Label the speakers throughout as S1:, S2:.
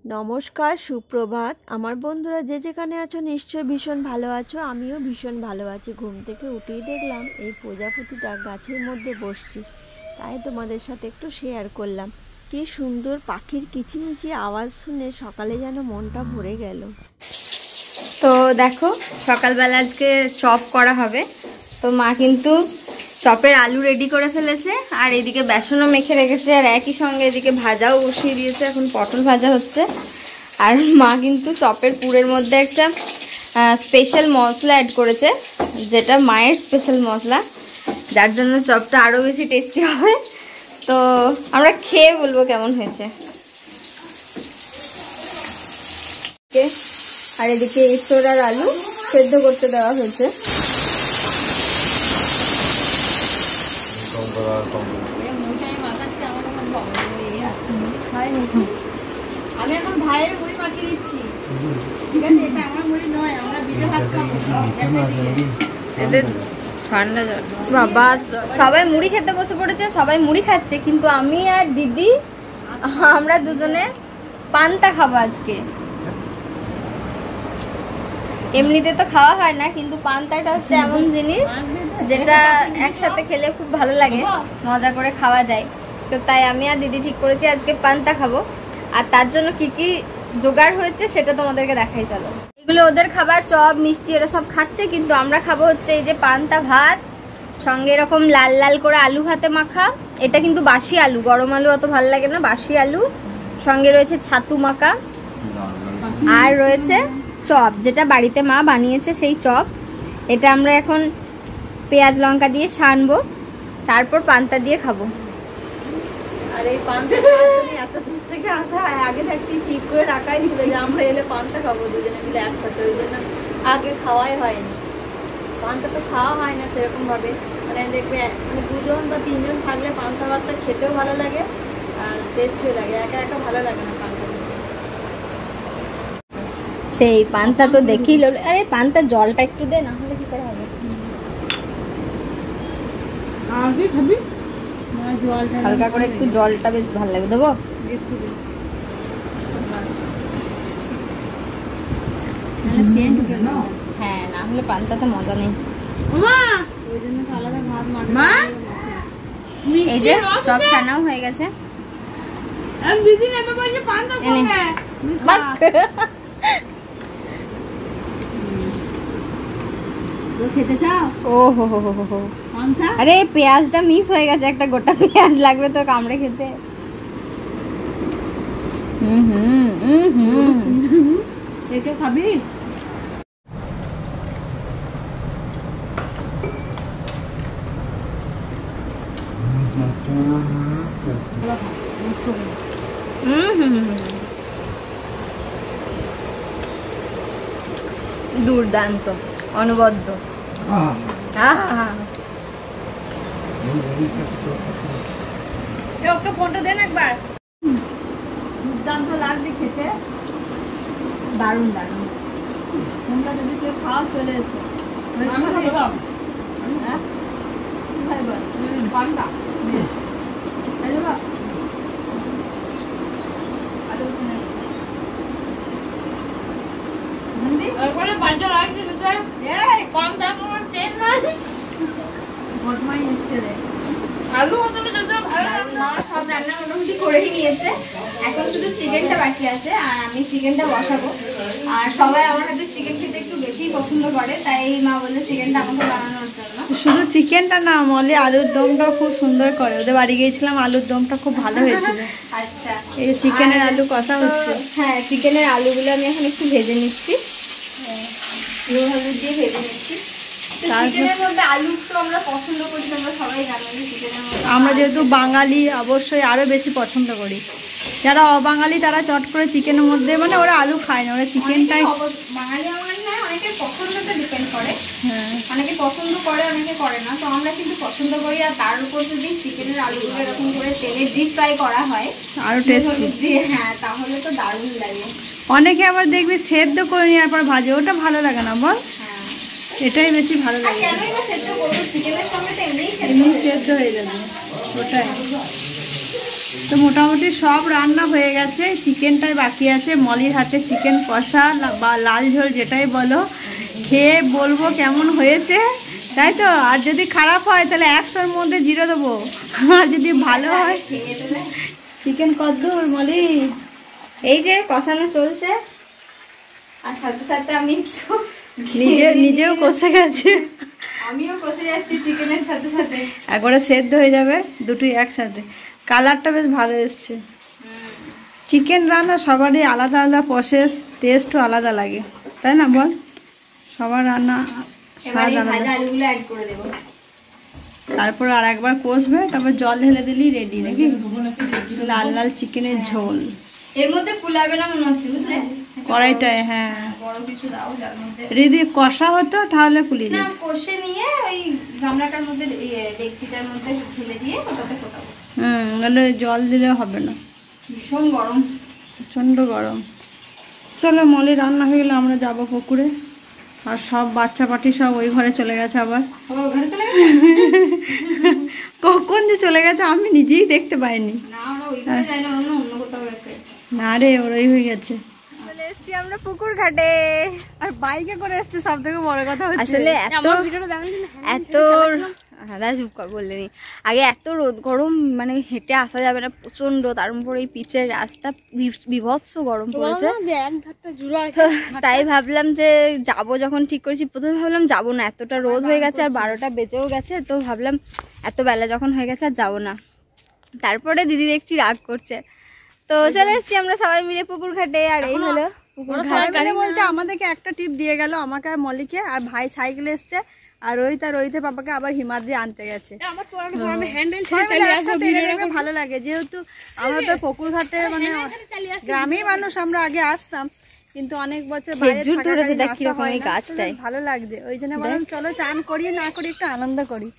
S1: নমস্কার, সুপ্রভাত। আমার বন্ধুরা যে যেখানে আছো নিশ্চয়ই ভীষণ ভালো আছো। আমিও ভীষণ ভালো আছি। ঘুম থেকে উঠেই দেখলাম এই প্রজাপতিটা গাছের মধ্যে বসছি, তাই তোমাদের সাথে একটু শেয়ার করলাম। কি সুন্দর পাখির কিচিমিচি আওয়াজ শুনে সকালে যেন মনটা ভরে গেল।
S2: তো দেখো, সকালবেলা আজকে চপ করা হবে। তো মা কিন্তু চপের আলু রেডি করে ফেলেছে, আর এদিকে বেসনও মেখে রেখেছে, আর একই সঙ্গে এদিকে ভাজাও বসিয়ে দিয়েছে। এখন পটল ভাজা হচ্ছে। আর মা কিন্তু চপের পুরের মধ্যে একটা স্পেশাল মশলা অ্যাড করেছে, যেটা মায়ের স্পেশাল মশলা, যার জন্য চপটা আরও বেশি টেস্টি হবে। তো আমরা খেয়ে বলবো কেমন হয়েছে। আর এদিকে এঁচড় আর আলু সেদ্ধ করতে দেওয়া হয়েছে।
S1: আমি এখন ভাইয়ের মুড়ি মাখিয়ে দিচ্ছি, ঠিক আছে? এটা আমার মুড়ি নয়, আমরা ভিজে ভাত খাবো।
S2: ঠান্ডা জল বাবা, সবাই মুড়ি খেতে বসে পড়েছে, সবাই মুড়ি খাচ্ছে, কিন্তু আমি আর দিদি আমরা দুজনে পান্তা খাবো আজকে। এমনিতে তো খাওয়া হয় না, কিন্তু পান্তাটা হচ্ছে এমন জিনিস যেটা একসাথে খেলে খুব ভালো লাগে, মজা করে খাওয়া যায়। তো তাই আমি আর দিদি ঠিক করেছি আজকে পান্তা খাবো। আর তার জন্য কি কি জোগাড় হয়েছে সেটা তোমাদেরকে দেখাই, চলো। এগুলো ওদের খাবার, চপ মিষ্টি এরা সব খাচ্ছে, কিন্তু আমরা খাবো হচ্ছে এই যে পান্তা ভাত, সঙ্গে এরকম লাল লাল করে আলু ভাতে মাখা। এটা কিন্তু বাসি আলু, গরম আলু অত ভালো লাগে না, বাসি আলু। সঙ্গে রয়েছে ছাতু মাখা, আর রয়েছে চপ, যেটা বাড়িতে মা বানিয়েছে সেই চপ। এটা আমরা এখন পেঁয়াজ লঙ্কা দিয়ে ছানবো, তারপর পান্তা দিয়ে খাবো।
S1: আর এই পান্তা এত দূর থেকে আসা হয়, আগে থাকতে ঠিক করে রাখাই ছিল যে আমরা এলে পান্তা খাবো দুজনে মিলে একসাথে। ওই জন্য আগে খাওয়াই হয়নি। পান্তা তো খাওয়া হয় না সেরকম ভাবে, মানে দেখবে মানে দুজন বা তিনজন থাকলে পান্তা ভাতটা খেতেও ভালো লাগে আর টেস্টিও লাগে। একা একা ভালো লাগে না পান্তা।
S2: সেই পান্তা তো দেখেই লোক। আরে পান্তা জলটা একটু দে, না হলে কি করে হবে?
S1: আর কি খাবি? জলটা
S2: হালকা করে একটু, জলটা বেশ ভালো লাগে, দেবো? হ্যাঁ, না হলে পান্তাতে মজা নেই। এই যে চপ ছানাও হয়ে গেছে।
S1: খেতে চাও?
S2: ও হো হো হো হো, আরে পেঁয়াজটা মিস হয়ে গেছে, একটা গোটা পেঁয়াজ লাগবে তো কামড়ে খেতে।
S1: একে খাবি?
S2: দুর্দান্ত, অনবদ্য।
S1: ওকে ফোনটা দেন একবার। দুর্দান্ত লাগবে খেতে,
S2: দারুণ দারুণ।
S1: তোমরা যদি কেউ খাও চলে এসো।
S2: সব রান্না মোটামুটি করেই নিয়েছে, এখন শুধু চিকেনটা বাকি আছে, আর আমি চিকেনটা বসাবো। আর সবাই আমার হাতে চিকেন খেতে একটু বেশি পছন্দ করে, তাই মা বললে চিকেনটা আমাকে বানানোর জন্য।
S1: শুধু চিকেনটা না, মলে আলুর দমটা খুব সুন্দর করে। ওদের বাড়ি গিয়েছিলাম, আলুর দমটা খুব ভালো হয়েছিল।
S2: আচ্ছা,
S1: এই চিকেনের আলু কষা হচ্ছে।
S2: হ্যাঁ, চিকেনের আলুগুলো আমি এখন একটু ভেজে নিচ্ছি, নুন হলুদ দিয়ে ভেজে নিচ্ছি। চিকেনের মধ্যে আলু তো আমরা পছন্দ করি, তোমরা সবাই জানো। চিকেনের মধ্যে
S1: আমরা যেহেতু বাঙালি, অবশ্যই আরো বেশি পছন্দ করি। যারা অবাঙালি তারা চট করে চিকেনের মধ্যে, মানে ওরা আলু খায় না, ওরা চিকেনটাই।
S2: বাঙালি আমার না, অনেকের পছন্দটা ডিপেন্ড করে।
S1: হ্যাঁ,
S2: অনেকে পছন্দ করে, অনেকে করে না। তো আমরা কিন্তু পছন্দ করি। আর তার উপর যদি চিকেনের আলুগুলো এরকম করে তেলে ডিপ ফ্রাই করা হয়
S1: আরো টেস্টি।
S2: হ্যাঁ, তাহলে তো দারুণ লাগে।
S1: অনেকে আবার দেখবি সেদ্ধ করে নেওয়ার পর ভাজে, ওটা ভালো লাগে না বল?
S2: হ্যাঁ,
S1: এটাই বেশি ভালো লাগে।
S2: কেনই বা সেদ্ধ করবো? চিকেনের সঙ্গে তো এমনিই
S1: সেদ্ধ হয়ে যাবে ওটাই। তো মোটামুটি সব রান্না হয়ে গেছে, চিকেনটাই বাকি আছে। মলির হাতে চিকেন কষা বা লাল ঝোল যেটাই বলো, খেয়ে বলবো কেমন হয়েছে, তাই তো। আর যদি খারাপ হয় তাহলে 100-র মধ্যে 0 দেবো, আর যদি ভালো হয়। চিকেন কদ্দুর মলি?
S2: এই যে কষানো চলছে, আর সাথে সাথে আমি
S1: নিজেও কষে গেছে,
S2: আমিও কষে যাচ্ছি চিকেনের সাথে সাথে।
S1: একবারে সেদ্ধ হয়ে যাবে দুটোই একসাথে। কালারটা বেশ ভালো এসছে। চিকেন রান্না সবারই আলাদা আলাদা প্রসেস, টেস্টও আলাদা লাগে, তাই না বল? সবার রান্না স্বাদ আলাদা। তারপর আর একবার কষবে, তারপর জল ঢেলে দিলি রেডি, নাকি লাল লাল চিকেনের ঝোল।
S2: এর মধ্যে কুলাবে না মনে হচ্ছে, বুঝলে?
S1: কড়াইটায়, হ্যাঁ,
S2: বড় কিছু দাও যার মধ্যে
S1: যদি কষা হতো তাহলে কুলিয়ে
S2: না,
S1: দিত।
S2: কষে নিয়ে ওই গামলাটার মধ্যে, ডেকচিটার মধ্যে ঢেলে দিয়ে ওটাতে ফোটাবো।
S1: নাহলে জল দিলে হবে না,
S2: ভীষণ গরম,
S1: প্রচণ্ড গরম। চলো, মলি রান্না হয়ে গেলে আমরা যাবো পুকুরে। আর সব বাচ্চা পাটি সব ওই ঘরে চলে গেছে আবার।
S2: সবাই ওখানে চলে গেছে?
S1: কখন যে চলে গেছে আমি নিজেই দেখতে পাইনি।
S2: না, ওরা ওই ঘরে যায় না, অন্য কোথাও গেছে।
S1: না রে, ওরাই হয়ে গেছে।
S2: চলে এসেছি আমরা পুকুর ঘাটে,
S1: আর বাইকে করে এসছে, সব থেকে বড় কথা হচ্ছে।
S2: আসলে এত চুপ কর, বললেনি আগে, এত রোদ গরম, মানে হেঁটে আসা যাবে না, প্রচন্ড। তার উপর এই পিচের রাস্তা বিভৎস গরম পড়েছে। তাই ভাবলাম যে যাব, যখন ঠিক করেছি প্রথমে ভাবলাম যাবো না, এতটা রোদ হয়ে গেছে, আর 12টা বেজেও গেছে, তো ভাবলাম এত বেলা যখন হয়ে গেছে আর যাবো না। তারপরে দিদি দেখছি রাগ করছে, তো চলে এসেছি আমরা সবাই মিলে পুকুর ঘাটে। আর এই হলো পুকুর ঘাট
S1: বলতে আমাদেরকে একটা টিপ দিয়ে গেল, আমাকে আর মলিকে। আর ভাই সাইকেলে এসছে, আর রোহিতে পাপাকে আবার হিমাদ্রি আনতে গেছে। ভালো লাগে, যেহেতু আমরা তো পুকুর ঘাটে মানে গ্রামের মানুষ, আমরা আগে আসতাম, কিন্তু অনেক বছর
S2: খেজুর ধরেছে, দেখ কিরকম এই গাছটায়,
S1: ভালো লাগছে। ওই জন্য বললাম চলো চান করি না করি একটু আনন্দ করি।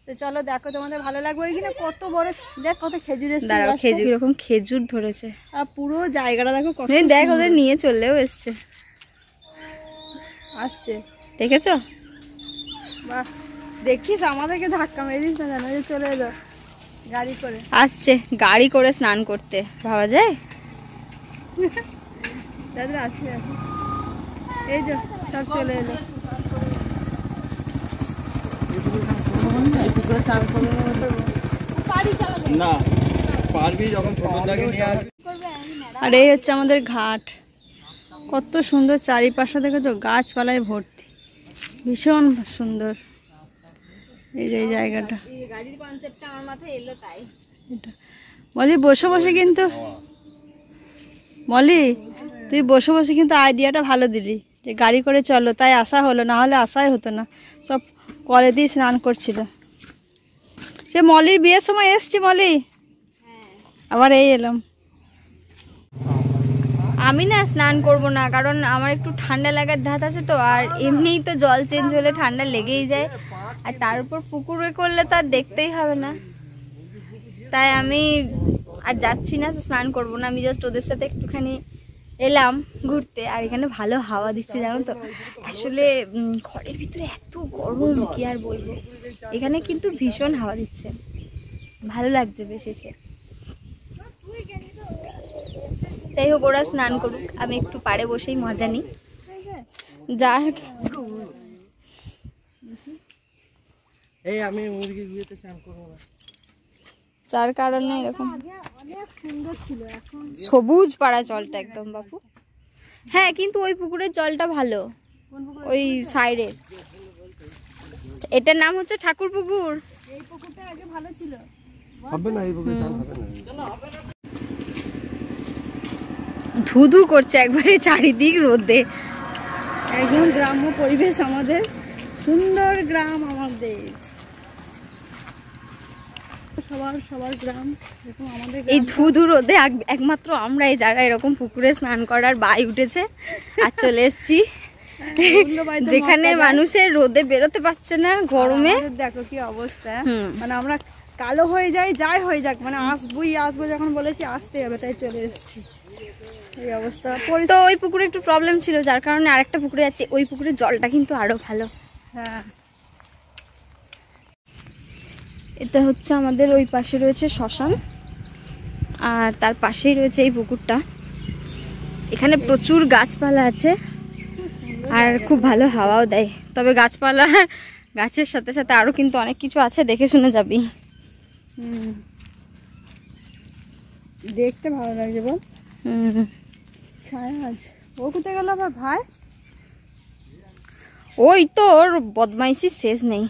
S1: তো চলো, দেখো তোমাদের ভালো লাগবে। ওইখানে কত বড়, দেখ কত খেজুর এসছে,
S2: খেজুর, এরকম খেজুর ধরেছে।
S1: আর পুরো জায়গাটা দেখো কত,
S2: দেখ ওদের নিয়ে চলেও এসছে,
S1: আসছে,
S2: দেখেছো?
S1: বাহ, দেখিস আমাদেরকে ধাক্কা মেরে দিস না, জানো, চলে এলো গাড়ি করে।
S2: আসছে গাড়ি করে স্নান করতে, ভাবা যায়?
S1: দাদা আসছে, এই যে সব চলে এলো। আর এই হচ্ছে আমাদের ঘাট, কত সুন্দর চারিপাশে দেখেছো, গাছপালায় ভর্তি, ভীষণ সুন্দর। এই যে এই জায়গাটা,
S2: গাড়ির কনসেপ্টটা আমার মাথায় এলো, তাই
S1: এটা মলি বসে বসে, কিন্তু মলি তুই বসে বসে কিন্তু আইডিয়াটা ভালো দিলি, যে গাড়ি করে চলো, তাই আসা হলো, না হলে আসাই হতো না। সব কলে দিয়ে স্নান করছিল। সে মলির বিয়ের সময় এসছি মলি, আবার এই এলাম।
S2: আমি না স্নান করব না, কারণ আমার একটু ঠান্ডা লাগার ধাত আছে তো, আর এমনিই তো জল চেঞ্জ হলে ঠান্ডা লেগেই যায়, আর তার উপর পুকুরে করলে তো আর দেখতেই হবে না, তাই আমি আর যাচ্ছি না, স্নান করব না। আমি জাস্ট ওদের সাথে একটুখানি এলাম ঘুরতে, আর এখানে ভালো হাওয়া দিচ্ছে, জানো তো। আসলে ঘরের ভিতরে এত গরম, কি আর বলবো, এখানে কিন্তু ভীষণ হাওয়া দিচ্ছে, ভালো লাগছে বেশ এসে। যাই হোক, ওরা স্নান করুক, আমি একটু পাড়ে বসেই মজা নিই। যার কারণে এরকম সবুজ পাড়া জলটা একদম, বাপু। হ্যাঁ, কিন্তু ওই পুকুরের জলটা ভালো, ওই সাইডের। এটার নাম হচ্ছে ঠাকুর পুকুর।
S1: এই পুকুরটা আগে ভালো ছিল,
S3: হবে না, এই পুকুরে চান হবে না।
S2: ধুধু করছে একবারে চারিদিক রোদে,
S1: একদম গ্রাম্য পরিবেশ আমাদের, সুন্দর গ্রাম আমাদের, সবার গ্রাম এরকম। আমাদের
S2: এই ধুধু রোদে একমাত্র আমরাই যারা এরকম পুকুরে স্নান করার বাই উঠেছে আর চলে এসছি, যেখানে মানুষের রোদে বেরোতে পারছে না গরমে।
S1: দেখো কি অবস্থা, মানে আমরা কালো হয়ে যাই হয়ে যাক, মানে আসবো যখন বলেছি আসতে হবে, তাই চলে এসেছি। এই অবস্থা।
S2: তো ওই পুকুরে একটু প্রবলেম ছিল, যার কারণে আরেকটা পুকুরে যাচ্ছে। ওই পুকুরের জলটা কিন্তু আরো ভালো।
S1: হ্যাঁ,
S2: এটা হচ্ছে আমাদের ওই পাশে রয়েছে শ্মশান, আর তার পাশেই রয়েছে এই পুকুরটা। এখানে প্রচুর গাছপালা আছে আর খুব ভালো হাওয়াও দেয়। তবে গাছপালা গাছের সাথে সাথে আরো কিন্তু অনেক কিছু আছে, দেখে শুনে যাবি।
S1: দেখতে ভালো লাগছে বল। ছায়া আছে। ও কোথায় গেল আবার ভাই?
S2: ওই তো ওর বদমাইশি শেষ নেই।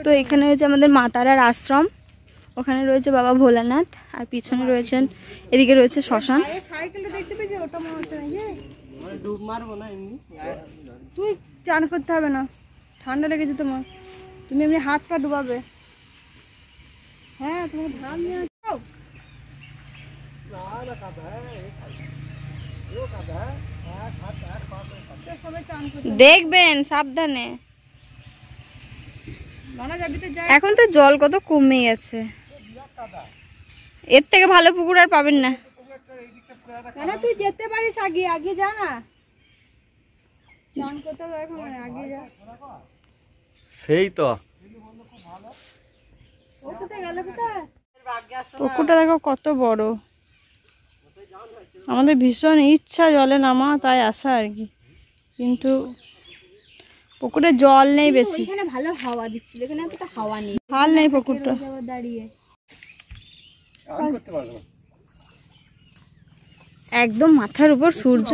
S2: তো এখানে রয়েছে আমাদের মা তারার আশ্রম, ওখানে রয়েছে বাবা ভোলানাথ, আর পিছনে রয়েছেন, এদিকে রয়েছে শ্মশান।
S1: সাইকেলটা দেখতে পেয়েছি, ওটা মনে হচ্ছে না। ডুব মারবো না এমনি, তুই চান করতে হবে না, ঠান্ডা লেগেছে তোমার, তুমি এমনি হাত পা ডুবাবে। হ্যাঁ তোমার ধান নিয়ে আসো।
S2: দেখবেন সাবধানে। এখন তো জল কত কমে গেছে, এর থেকে ভালো পুকুর আর পাবেন না।
S1: কেন তুই যেতে পারিস, আগে আগে যা না, চান করতে হবে এখন, আগে যা।
S3: সেই তো
S1: ও কোথায় গেল? কোথায় পুকুরটা দেখো কত বড়। আমাদের ভীষণ ইচ্ছা জলে নামা, তাই আসা আর কি, কিন্তু পুকুরে জল নেই বেশি।
S2: এখানে ভালো হাওয়া দিচ্ছিল, এখানে এতটা হাওয়া নেই,
S1: হাল নেই পুকুরটা।
S2: দাঁড়িয়ে একদম মাথার উপর সূর্য।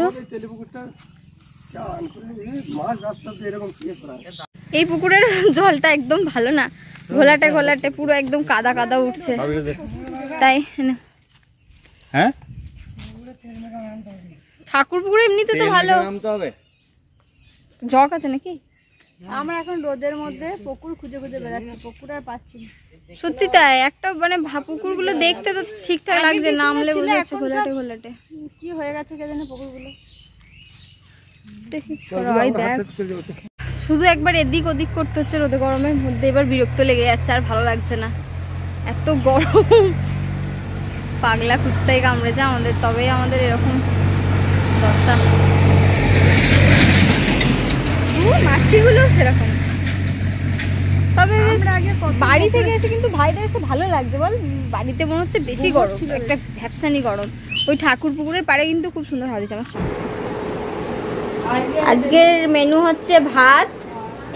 S2: এই পুকুরের জলটা একদম ভালো না, ঘোলাটে ঘোলাটে পুরো একদম কাদা কাদা উঠছে, তাই
S3: হ্যাঁ
S2: ঠাকুর পুকুর এমনিতে তো ভালো। জগ আছে নাকি?
S1: আমরা এখন রোদের মধ্যে পুকুর খুঁজে খুঁজে বেড়াচ্ছি, পুকুর আর পাচ্ছি না।
S2: সত্যি তাই, একটা মানে পুকুর গুলো দেখতে তো ঠিকঠাক লাগছে, নামলে মনে হচ্ছে ঘোলাটে ঘোলাটে।
S1: কি হয়ে গেছে কে জানে পুকুরগুলো।
S2: দেখি শুধু একবার এদিক ওদিক করতে হচ্ছে রোদে গরমের মধ্যে, এবার বিরক্ত লেগে যাচ্ছে, আর ভালো লাগছে না, এত গরম। পাগলা কুত্তায় কামড়েছে আমাদের, তবেই আমাদের এরকম দশা। মাছিগুলো সেরকম, তবে বাড়ি থেকে এসে কিন্তু ভাইদের এসে ভালো লাগছে বল। বাড়িতে মনে হচ্ছে বেশি গরম, একটা ভ্যাপসানি গরম। ওই ঠাকুর পুকুরের পাড়ে কিন্তু খুব সুন্দর হাওয়া দিচ্ছে আমার। আজকের মেনু হচ্ছে ভাত,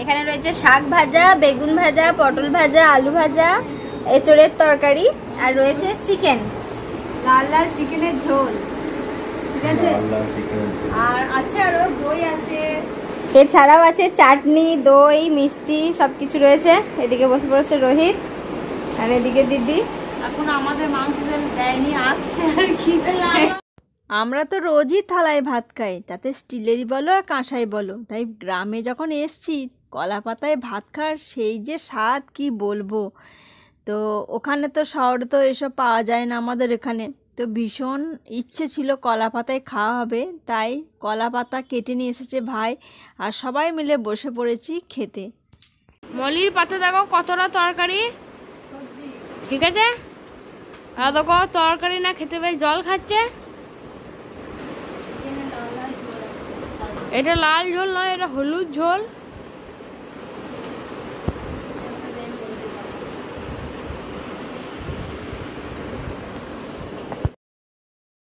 S2: এখানে রয়েছে শাক ভাজা, বেগুন ভাজা, পটল ভাজা, আলু ভাজা, এঁচড়ের তরকারি, আর রয়েছে চিকেন,
S1: লাল লাল চিকেনের ঝোল, ঠিক আছে, আর আছে আরো দই আছে,
S2: এছাড়াও আছে চাটনি, দই, মিষ্টি সবকিছু রয়েছে। এদিকে বসে পড়েছে রোহিত, আর এদিকে দিদি।
S1: এখন আমাদের মাংস দেয়নি, আসছে আর কি। আমরা তো রোজই থালায় ভাত খাই, তাতে স্টিলেরই বলো আর কাঁসাই বলো, তাই গ্রামে যখন এসছি কলা পাতায় ভাত খাওয়ার সেই যে স্বাদ কি বলবো। তো ওখানে তো শহরে তো এসব পাওয়া যায় না, আমাদের এখানে তো ভীষণ ইচ্ছে ছিল কলা পাতায় খাওয়া হবে, তাই কলা পাতা কেটে নিয়ে এসেছে ভাই, আর সবাই মিলে বসে পড়েছি খেতে।
S2: মলির পাতে দেখো কতটা তরকারি, ঠিক আছে, আর দেখো তরকারি না খেতে পেয়ে জল খাচ্ছে। এটা লাল ঝোল নয়, এটা হলুদ ঝোল।